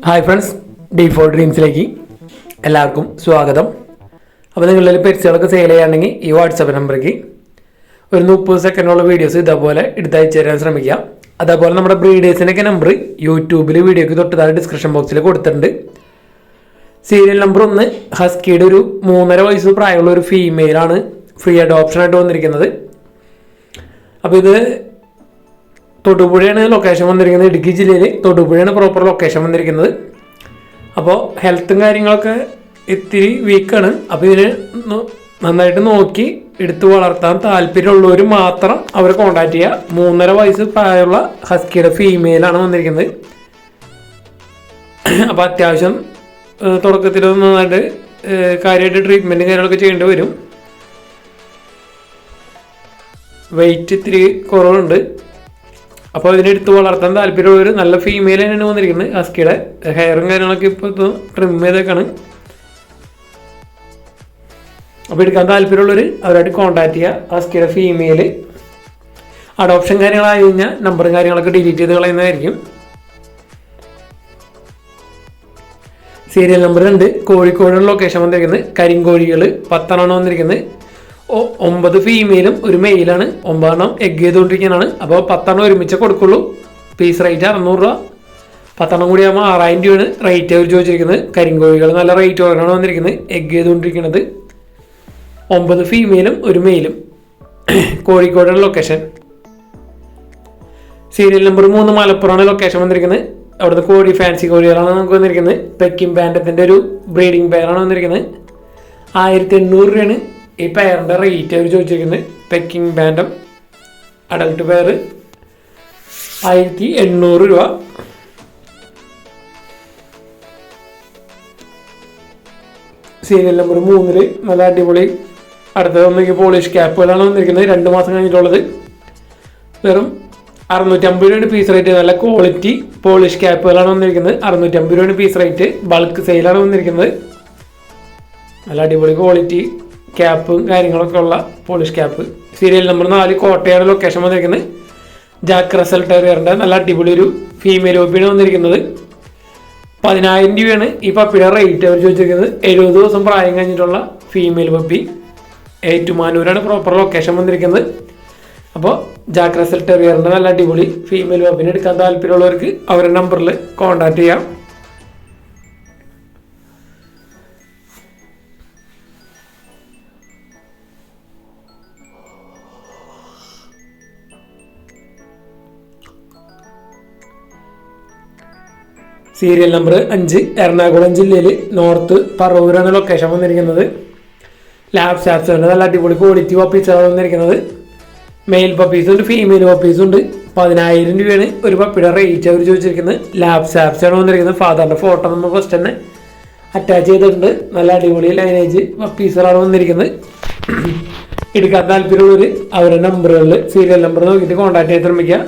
Hi friends, D4 ഡ്രീംസിലേക്ക് എല്ലാവർക്കും സ്വാഗതം. അപ്പോൾ നിങ്ങളിൽ പെറ്റ്സുകളൊക്കെ സെയിൽ ചെയ്യുകയാണെങ്കിൽ ഈ വാട്സപ്പ് നമ്പറിലേക്ക് ഒരു 30 സെക്കൻഡുള്ള വീഡിയോസ് ഇതേപോലെ എടുത്തയച്ചു തരാൻ ശ്രമിക്കുക. അതേപോലെ നമ്മുടെ ബ്രീഡേഴ്സിൻ്റെയൊക്കെ നമ്പർ യൂട്യൂബിൽ വീഡിയോയ്ക്ക് തൊട്ട് താഴെ ഡിസ്ക്രിപ്ഷൻ ബോക്സിൽ കൊടുത്തിട്ടുണ്ട്. സീരിയൽ നമ്പർ 1 ഹസ്കിയുടെ ഒരു 3.5 വയസ്സ് പ്രായമുള്ള ഒരു ഫീമെയിലാണ് ഫ്രീ അഡോപ്ഷനായിട്ട് വന്നിരിക്കുന്നത്. അപ്പോൾ ഇത് തൊടുപുഴയാണ് ലൊക്കേഷൻ വന്നിരിക്കുന്നത്. ഇടുക്കി ജില്ലയിൽ തൊടുപുഴയാണ് പ്രോപ്പർ ലൊക്കേഷൻ വന്നിരിക്കുന്നത്. അപ്പോൾ ഹെൽത്തും കാര്യങ്ങളൊക്കെ ഇത്തിരി വീക്കാണ്. അപ്പോൾ ഇതിന് നന്നായിട്ട് നോക്കി എടുത്ത് വളർത്താൻ താല്പര്യമുള്ളവർ മാത്രം അവരെ കോൺടാക്ട് ചെയ്യുക. 3.5 വയസ്സ് പ്രായമുള്ള ഹസ്കിയുടെ ഫീമെയിലാണ് വന്നിരിക്കുന്നത്. അപ്പോൾ അത്യാവശ്യം തുടക്കത്തിൽ നന്നായിട്ട് കാര്യമായിട്ട് ട്രീറ്റ്മെൻറ്റും കാര്യങ്ങളൊക്കെ ചെയ്യേണ്ടി വരും. വെയിറ്റ് ഇത്തിരി കുറവുണ്ട്. അപ്പോൾ ഇതിനെടുത്ത് വളർത്താൻ താല്പര്യമുള്ളവർ നല്ല ഫീമെയിൽ തന്നെയാണ് വന്നിരിക്കുന്നത്. ഹസ്കിയുടെ ഹെയറും കാര്യങ്ങളൊക്കെ ഇപ്പോൾ ട്രിം ചെയ്തേക്കാണ്. അപ്പോൾ എടുക്കാൻ താല്പര്യമുള്ളവർ അവരായിട്ട് കോൺടാക്ട് ചെയ്യുക. ഹസ്കിയുടെ ഫീമെയിൽ അഡോപ്ഷൻ കാര്യങ്ങളായി കഴിഞ്ഞാൽ നമ്പറും കാര്യങ്ങളൊക്കെ ഡിലീറ്റ് ചെയ്ത് കളയുന്നതായിരിക്കും. സീരിയൽ നമ്പർ 2 കോഴിക്കോടാണ് ലൊക്കേഷൻ വന്നിരിക്കുന്നത്. കരിങ്കോഴികൾ 10 വന്നിരിക്കുന്നത്. 9 ഫീമെയിലും ഒരു മെയിലാണ്. 9 എഗ് ചെയ്തുകൊണ്ടിരിക്കാനാണ്. അപ്പോൾ 10 ഒരുമിച്ച് കൊടുക്കുള്ളൂ. പീസ് റേറ്റ് 600 രൂപ. 10 കൂടി ആകുമ്പോൾ 6000 രൂപയാണ് റേറ്റ് അവർ ചോദിച്ചിരിക്കുന്നത്. കരിങ്കോഴികൾ നല്ല റേറ്റ് കുറവാണ് വന്നിരിക്കുന്നത്. എഗ് ചെയ്തുകൊണ്ടിരിക്കുന്നത് 9 ഫീമെയിലും ഒരു മെയിലും. കോഴിക്കോടാണ് ലൊക്കേഷൻ. സീരിയൽ നമ്പർ 3 മലപ്പുറമാണ് ലൊക്കേഷൻ വന്നിരിക്കുന്നത്. അവിടുത്തെ കോഴി ഫാൻസി കോഴികളാണ് നമുക്ക് വന്നിരിക്കുന്നത്. പെക്കിംഗ് ബാൻഡത്തിൻ്റെ ഒരു ബ്രീഡിംഗ് പെയറാണ് വന്നിരിക്കുന്നത്. 1800 രൂപയാണ് ഈ പെയറിൻ്റെ റേറ്റ് അവർ ചോദിച്ചിരിക്കുന്നത്. പെക്കിംഗ് ബാൻഡം അഡൽട്ട് പെയർ 1800 രൂപ. സീരിയൽ നമ്പർ 3 നല്ല അടിപൊളി അടുത്തത് ഒന്നെങ്കിൽ പോളിഷ് ക്യാപ്പുകളാണ് വന്നിരിക്കുന്നത്. 2 മാസം കഴിഞ്ഞിട്ടുള്ളത്. വെറും 650 രൂപയാണ് പീസ് റേറ്റ്. നല്ല ക്വാളിറ്റി പോളിഷ് ക്യാപ്പുകളാണ് വന്നിരിക്കുന്നത്. 650 രൂപയാണ് പീസ് റേറ്റ്. ബൾക്ക് സെയിലാണ് വന്നിരിക്കുന്നത്. നല്ല അടിപൊളി ക്വാളിറ്റി ക്യാപ്പും കാര്യങ്ങളൊക്കെ ഉള്ള പോളിഷ് ക്യാപ്പ്. സീരിയൽ നമ്പർ 4 കോട്ടയാണ് ലൊക്കേഷൻ വന്നിരിക്കുന്നത്. ജാക്ക് റസൽ ടെറിയറിൻ്റെ നല്ല അടിപൊളി ഒരു ഫീമെയിൽ പപ്പിയാണ് വന്നിരിക്കുന്നത്. 10000 രൂപയാണ് ഈ പപ്പിയുടെ റേറ്റ് അവർ ചോദിച്ചിരിക്കുന്നത്. 70 ദിവസം പ്രായം കഴിഞ്ഞിട്ടുള്ള ഫീമെയിൽ പപ്പി. ഏറ്റുമാനൂരാണ് പ്രോപ്പർ ലൊക്കേഷൻ വന്നിരിക്കുന്നത്. അപ്പോൾ ജാക്ക് റസൽ ടെറിയറിൻ്റെ നല്ല അടിപൊളി ഫീമെയിൽ പപ്പിനെ എടുക്കാൻ താല്പര്യമുള്ളവർക്ക് അവരുടെ നമ്പറിൽ കോൺടാക്ട് ചെയ്യാം. സീരിയൽ നമ്പർ 5 എറണാകുളം ജില്ലയിൽ നോർത്ത് പറവൂരാണ് ലൊക്കേഷൻ വന്നിരിക്കുന്നത്. ലാബ് സ്റ്റാഫ്സുണ്ട്. നല്ല അടിപൊളി ക്വാളിറ്റി പപ്പീസാണ് വന്നിരിക്കുന്നത്. മെയിൽ പപ്പീസും ഉണ്ട്, ഫീമെയിൽ പപ്പീസും ഉണ്ട്. 10000 രൂപയാണ് ഒരു പപ്പിയുടെ റേറ്റ് അവർ ചോദിച്ചിരിക്കുന്നത്. ലാബ് സ്റ്റാഫ്സാണ് വന്നിരിക്കുന്നത്. ഫാദറിൻ്റെ ഫോട്ടോ നമ്മൾ ഫസ്റ്റ് തന്നെ അറ്റാച്ച് ചെയ്തിട്ടുണ്ട്. നല്ല അടിപൊളി ലൈനേജ് പപ്പീസുകളാണ് വന്നിരിക്കുന്നത്. എടുക്കാൻ താല്പര്യമുള്ളവർ അവരുടെ നമ്പറുകളിൽ സീരിയൽ നമ്പർ നോക്കിയിട്ട് കോൺടാക്ട് ചെയ്ത് ശ്രമിക്കുക.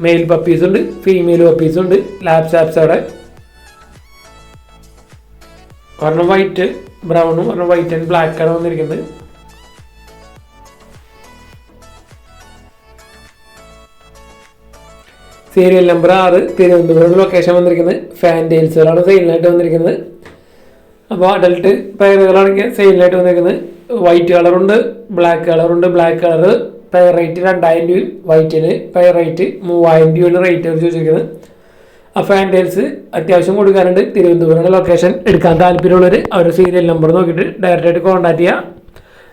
മെയിൽ പപ്പീസുണ്ട്, ഫീമെയിൽ പപ്പീസുണ്ട്. ലാബ് സ്റ്റാഫ്സ് അവിടെ ഒരെണ്ണം വൈറ്റ് ബ്രൗണും ഒരെണ്ണം വൈറ്റ് ആൻഡ് ബ്ലാക്കാണ് വന്നിരിക്കുന്നത്. സീരിയൽ നമ്പർ 6 തിരുവനന്തപുരം ലൊക്കേഷൻ വന്നിരിക്കുന്നത്. ഫാൻറ്റെയിൽസുകളാണ് സെയിലിനായിട്ട് വന്നിരിക്കുന്നത്. അപ്പോൾ അഡൽട്ട് പെയറുകളാണെങ്കിൽ സെയിലിനായിട്ട് വന്നിരിക്കുന്നത്. വൈറ്റ് കളറുണ്ട്, ബ്ലാക്ക് കളറുണ്ട്. ബ്ലാക്ക് കളർ പെയർ റേറ്റ് 2000 രൂപയും വൈറ്റിന് പെയർ റേറ്റ് 3000 രൂപയാണ് റേറ്റ് അവർ ചോദിച്ചിരിക്കുന്നത്. ആ ഫാൻറ്റെയിൽസ് അത്യാവശ്യം കൊടുക്കാറുണ്ട്. തിരുവനന്തപുരം ലൊക്കേഷൻ. എടുക്കാൻ താല്പര്യമുള്ളവർ അവരുടെ സീരിയൽ നമ്പർ നോക്കിയിട്ട് ഡയറക്റ്റായിട്ട് കോൺടാക്ട് ചെയ്യുക.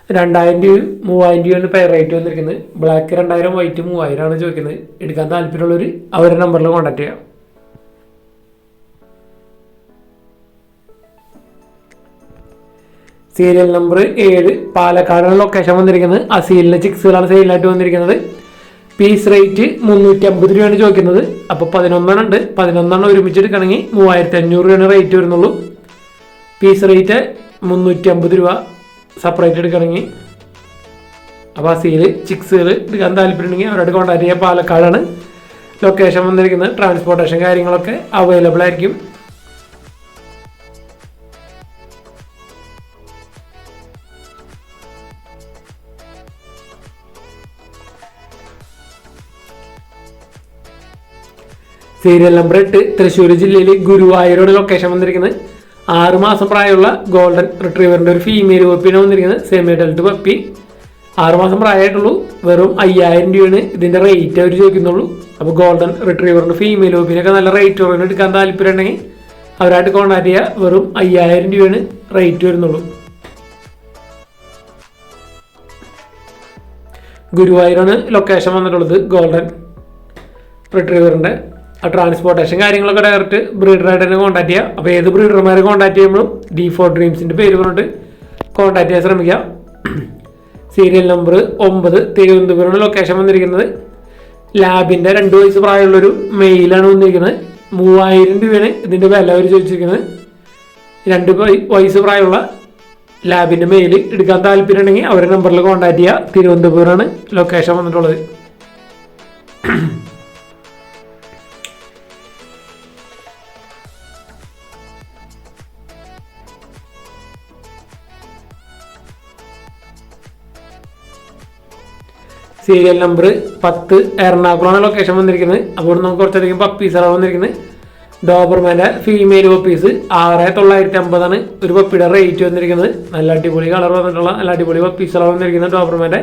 2000 രൂപയും 3000 രൂപയാണ് പെയർ റേറ്റ് വന്നിരിക്കുന്നത്. ബ്ലാക്ക് 2000, വൈറ്റ് 3000 ആണ് ചോദിക്കുന്നത്. എടുക്കാൻ താല്പര്യമുള്ളവർ അവരുടെ നമ്പറിൽ കോൺടാക്ട് ചെയ്യുക. സീരിയൽ നമ്പർ 7 പാലക്കാടാണ് ലൊക്കേഷൻ വന്നിരിക്കുന്നത്. അസീലിൻ്റെ ചിക്സുകളാണ് സെയിലായിട്ട് വന്നിരിക്കുന്നത്. പീസ് റേറ്റ് 350 രൂപയാണ് ചോദിക്കുന്നത്. അപ്പോൾ 11 ഉണ്ട്. 11 ഒരുമിച്ച് എടുക്കണമെങ്കിൽ 3500 രൂപയാണ് റേറ്റ് വരുന്നുള്ളൂ. പീസ് റേറ്റ് 350 രൂപ സെപ്പറേറ്റ് എടുക്കണമെങ്കിൽ. അപ്പോൾ അസീൽ ചിക്സുകൾ എടുക്കാൻ താല്പര്യമുണ്ടെങ്കിൽ അവരോട് കോൺടാക്ട് ചെയ്യുക. പാലക്കാടാണ് ലൊക്കേഷൻ വന്നിരിക്കുന്നത്. ട്രാൻസ്പോർട്ടേഷൻ കാര്യങ്ങളൊക്കെ അവൈലബിൾ ആയിരിക്കും. സീരിയൽ നമ്പർ 8 തൃശ്ശൂർ ജില്ലയിൽ ഗുരുവായൂരാണ് ലൊക്കേഷൻ വന്നിരിക്കുന്നത്. 6 മാസം പ്രായമുള്ള ഗോൾഡൻ റിട്രീവറിൻ്റെ ഒരു ഫീമെയിൽ പപ്പിയാണ് വന്നിരിക്കുന്നത്. സെമി അഡൽട്ട് പപ്പി, 6 മാസം പ്രായമായിട്ടുള്ളൂ. വെറും 5000 രൂപയാണ് ഇതിൻ്റെ റേറ്റ് അവർ ചോദിക്കുന്നുള്ളൂ. അപ്പോൾ ഗോൾഡൻ റിട്രീവറിൻ്റെ ഫീമെയിൽ പപ്പിനൊക്കെ നല്ല റേറ്റ് കുറവിന് എടുക്കാൻ താല്പര്യം ഉണ്ടെങ്കിൽ അവരായിട്ട് കോൺടാക്ട് ചെയ്യുക. വെറും 5000 രൂപയാണ് റേറ്റ് വരുന്നുള്ളൂ. ഗുരുവായൂരാണ് ലൊക്കേഷൻ വന്നിട്ടുള്ളത് ഗോൾഡൻ റിട്രീവറിൻ്റെ. ആ ട്രാൻസ്പോർട്ടേഷൻ കാര്യങ്ങളൊക്കെ ഡയറക്റ്റ് ബ്രീഡറായിട്ട് തന്നെ കോൺടാക്ട് ചെയ്യുക. അപ്പോൾ ഏത് ബ്രീഡർമാരെ കോൺടാക്ട് ചെയ്യുമ്പോഴും D4 ഡ്രീംസിൻ്റെ പേര് പറഞ്ഞിട്ട് കോൺടാക്ട് ചെയ്യാൻ ശ്രമിക്കുക. സീരിയൽ നമ്പർ 9 തിരുവനന്തപുരമാണ് ലൊക്കേഷൻ വന്നിരിക്കുന്നത്. ലാബിൻ്റെ 2 വയസ്സ് പ്രായമുള്ളൊരു മെയിലാണ് വന്നിരിക്കുന്നത്. 3000 രൂപയാണ് ഇതിൻ്റെ വില അവർ ചോദിച്ചിരിക്കുന്നത്. 2 വയസ്സ് പ്രായമുള്ള ലാബിൻ്റെ മെയിൽ എടുക്കാൻ താല്പര്യം ഉണ്ടെങ്കിൽ അവരുടെ നമ്പറിൽ കോൺടാക്ട് ചെയ്യുക. തിരുവനന്തപുരമാണ് ലൊക്കേഷൻ വന്നിട്ടുള്ളത്. സീരിയൽ നമ്പർ 10 എറണാകുളമാണ് ലൊക്കേഷൻ വന്നിരിക്കുന്നത്. അപ്പോൾ നമുക്ക് കുറച്ചധികം പപ്പീസാണ് വന്നിരിക്കുന്നത്. ഡോബർമാൻ്റെ ഫീമെയിൽ പപ്പീസ് 6950 ഒരു പപ്പിയുടെ റേറ്റ് വന്നിരിക്കുന്നത്. നല്ല അടിപൊളി കളർ വന്നിട്ടുള്ള നല്ല അടിപൊളി പപ്പീസാണ് വന്നിരിക്കുന്നത്. ഡോബർമാൻ്റെ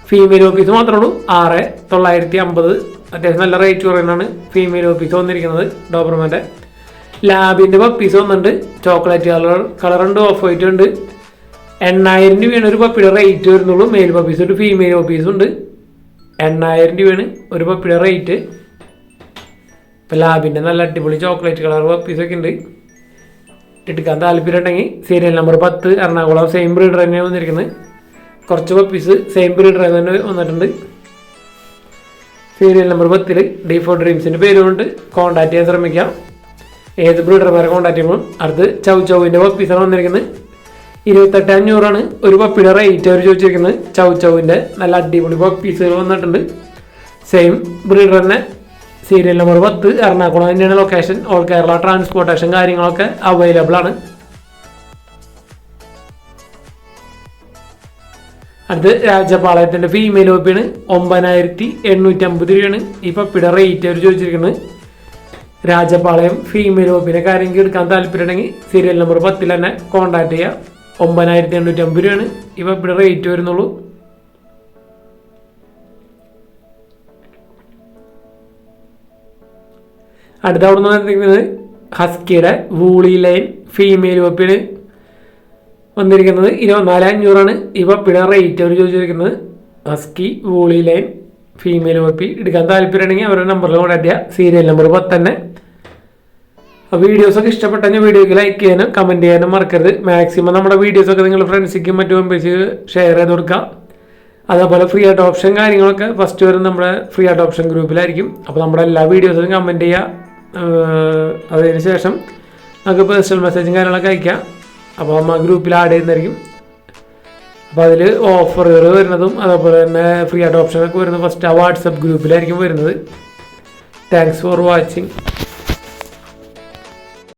ഫീമെയിൽ പപ്പീസ് മാത്രമേ ഉള്ളൂ. 6950 അത്യാവശ്യം നല്ല റേറ്റ് കുറയുന്നതാണ് ഫീമെയിൽ പപ്പീസ് വന്നിരിക്കുന്നത്. ഡോബർമാൻ്റെ ലാബിൻ്റെ പപ്പീസ് വന്നിട്ടുണ്ട്. ചോക്ലേറ്റ് കളറുണ്ട്, ഓഫ് വൈറ്റ് ഉണ്ട്. 8000 രൂപയാണ് ഒരു പപ്പിയുടെ റേറ്റ് വരുന്നുള്ളൂ. മെയിൽ പപ്പീസ് ഒരു ഫീമെയിൽ പപ്പീസും ഉണ്ട്. 8000 രൂപയാണ് ഒരു പപ്പിയുടെ റേറ്റ്. ഇപ്പോൾ ലാബിൻ്റെ നല്ല അടിപൊളി ചോക്ലേറ്റ് കളർ പപ്പീസൊക്കെ ഉണ്ട്. എടുക്കാൻ താല്പര്യം ഉണ്ടെങ്കിൽ serial number 10 Ernakulam same breeder തന്നെയാണ് വന്നിരിക്കുന്നത്. കുറച്ച് പപ്പീസ് സെയിം ബ്രീഡർ തന്നെ വന്നിട്ടുണ്ട്. സീരിയൽ നമ്പർ 10 D4 ഡ്രീംസിൻ്റെ പേരുകൊണ്ട് കോൺടാക്ട് ചെയ്യാൻ ശ്രമിക്കാം. ഏത് ബ്രീഡർമാരെ കോൺടാക്ട് ചെയ്യുമ്പോൾ അടുത്ത് ചൗവിൻ്റെ പപ്പീസാണ് വന്നിരിക്കുന്നത്. 28,500 ഒരു പപ്പിയുടെ റേറ്റ് അവർ ചോദിച്ചിരിക്കുന്നത്. ചൗവിൻ്റെ നല്ല അടിപൊളി പപ്പീസുകൾ വന്നിട്ടുണ്ട്. സെയിം ബ്രീഡർ തന്നെ. സീരിയൽ നമ്പർ 10 എറണാകുളം തന്നെയാണ് ലൊക്കേഷൻ. ഓൾ കേരള ട്രാൻസ്പോർട്ടേഷൻ കാര്യങ്ങളൊക്കെ അവൈലബിൾ ആണ്. അടുത്ത് രാജപാളയത്തിൻ്റെ ഫീമെയിൽ പപ്പിയാണ്. 9850 രൂപയാണ് ഈ പപ്പിയുടെ റേറ്റ് അവർ ചോദിച്ചിരിക്കുന്നത്. രാജപാളയം ഫീമെയിൽ പപ്പിനെ കാര്യങ്ങൾ എടുക്കാൻ താല്പര്യം ഉണ്ടെങ്കിൽ സീരിയൽ നമ്പർ 10 തന്നെ കോൺടാക്ട് ചെയ്യുക. 9850 രൂപയാണ് ഈ പപ്പിയുടെ റേറ്റ് വരുന്നുള്ളൂ. അടുത്ത അവിടെ നിന്ന് വന്നിരിക്കുന്നത് ഹസ്കിയുടെ വൂളി ലൈൻ ഫീമെയിൽ പപ്പിയാണ് വന്നിരിക്കുന്നത്. 24,500 ഈ പപ്പിയുടെ റേറ്റ് അവർ ചോദിച്ചിരിക്കുന്നത്. Husky woolly line female puppy എടുക്കാൻ താല്പര്യമുണ്ടെങ്കിൽ അവരുടെ നമ്പറിൽ കോൺടാക്ട് ചെയ്യുക. സീരിയൽ നമ്പർ 10 തന്നെ. വീഡിയോസൊക്കെ ഇഷ്ടപ്പെട്ടെങ്കിൽ വീഡിയോക്ക് ലൈക്ക് ചെയ്യാനും കമൻറ്റ് ചെയ്യാനും മറക്കരുത്. മാക്സിമം നമ്മുടെ വീഡിയോസൊക്കെ നിങ്ങൾ ഫ്രണ്ട്സിക്കും മറ്റു മെമ്പേഴ്സ് ഷെയർ ചെയ്ത് കൊടുക്കുക. അതേപോലെ ഫ്രീ അഡോപ്ഷൻ കാര്യങ്ങളൊക്കെ ഫസ്റ്റ് വരും നമ്മുടെ ഫ്രീ അഡോപ്ഷൻ ഗ്രൂപ്പിലായിരിക്കും. അപ്പോൾ നമ്മുടെ എല്ലാ വീഡിയോസും കമൻറ്റ് ചെയ്യുക. അതിന് ശേഷം നമുക്ക് പേഴ്സണൽ മെസ്സേജും കാര്യങ്ങളൊക്കെ അയക്കാം. അപ്പോൾ നമ്മൾ ഗ്രൂപ്പിൽ ആഡ് ചെയ്യുന്നതായിരിക്കും. അപ്പോൾ അതിൽ ഓഫറുകൾ വരുന്നതും അതേപോലെ തന്നെ ഫ്രീ അഡോപ്ഷനൊക്കെ വരുന്നത് ഫസ്റ്റ് ആ വാട്സപ്പ് ഗ്രൂപ്പിലായിരിക്കും വരുന്നത്. Thanks for watching.